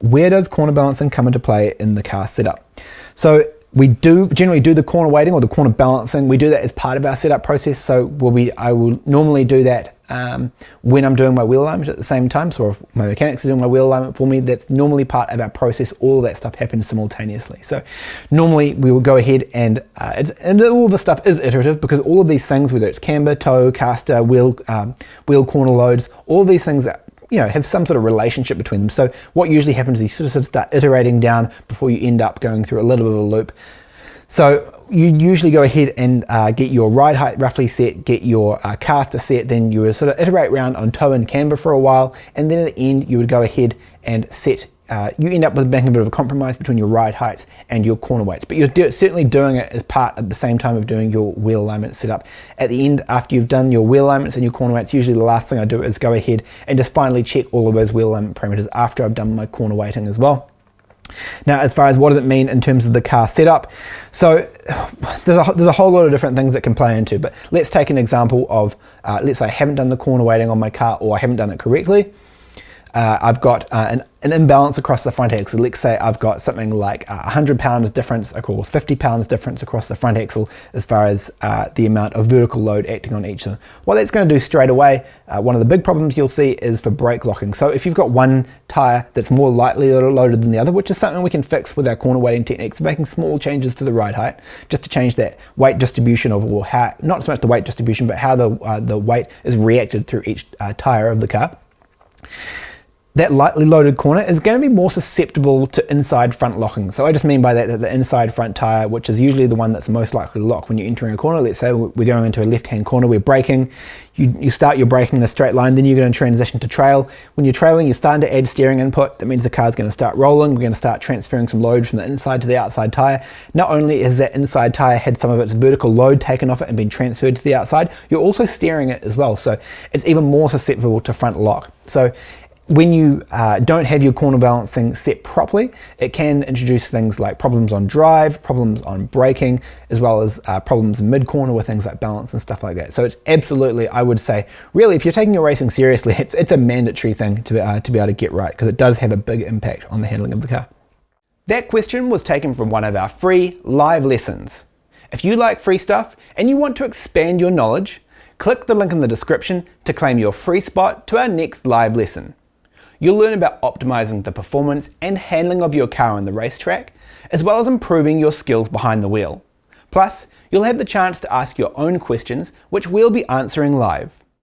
where does corner balancing come into play in the car setup? So we generally do the corner weighting or the corner balancing. We do that as part of our setup process. So I will normally do that when I'm doing my wheel alignment at the same time. So if my mechanics are doing my wheel alignment for me, that's normally part of our process. All of that stuff happens simultaneously. So normally we will go ahead and all of the stuff is iterative, because all of these things, whether it's camber, toe, caster, wheel corner loads, all of these things that have some sort of relationship between them. So what usually happens is you sort of start iterating down before you end up going through a little bit of a loop. So you usually go ahead and get your ride height roughly set, get your caster set, then you would sort of iterate around on toe and camber for a while, and then at the end you would go ahead and set, you end up with making a bit of a compromise between your ride heights and your corner weights, but you're certainly doing it as part at the same time of doing your wheel alignment setup. At the end, after you've done your wheel alignments and your corner weights, usually the last thing I do is go ahead and just finally check all of those wheel alignment parameters after I've done my corner weighting as well. Now, as far as what does it mean in terms of the car setup, so there's a whole lot of different things that can play into, but let's take an example of, let's say I haven't done the corner weighting on my car, or I haven't done it correctly. I've got an imbalance across the front axle. Let's say I've got something like 100 pounds difference, or 50 pounds difference across the front axle as far as the amount of vertical load acting on each of them. What that's going to do straight away, one of the big problems you'll see is for brake locking. So if you've got one tyre that's more lightly loaded than the other, which is something we can fix with our corner weighting techniques, making small changes to the ride height, just to change that weight distribution of, or how, not so much the weight distribution, but how the weight is reacted through each tyre of the car. That lightly loaded corner is going to be more susceptible to inside front locking. So I just mean by that the inside front tyre, which is usually the one that's most likely to lock when you're entering a corner. Let's say we're going into a left-hand corner, we're braking, you start your braking in a straight line, then you're going to transition to trail. When you're trailing, you're starting to add steering input. That means the car's going to start rolling. We're going to start transferring some load from the inside to the outside tyre. Not only has that inside tyre had some of its vertical load taken off it and been transferred to the outside, you're also steering it as well. So it's even more susceptible to front lock. So when you don't have your corner balancing set properly, it can introduce things like problems on drive, problems on braking, as well as problems mid-corner with things like balance and stuff like that. So it's absolutely, I would say, really, if you're taking your racing seriously, it's a mandatory thing to be able to get right, because it does have a big impact on the handling of the car. That question was taken from one of our free live lessons. If you like free stuff and you want to expand your knowledge, click the link in the description to claim your free spot to our next live lesson. You'll learn about optimizing the performance and handling of your car on the racetrack, as well as improving your skills behind the wheel. Plus, you'll have the chance to ask your own questions, which we'll be answering live.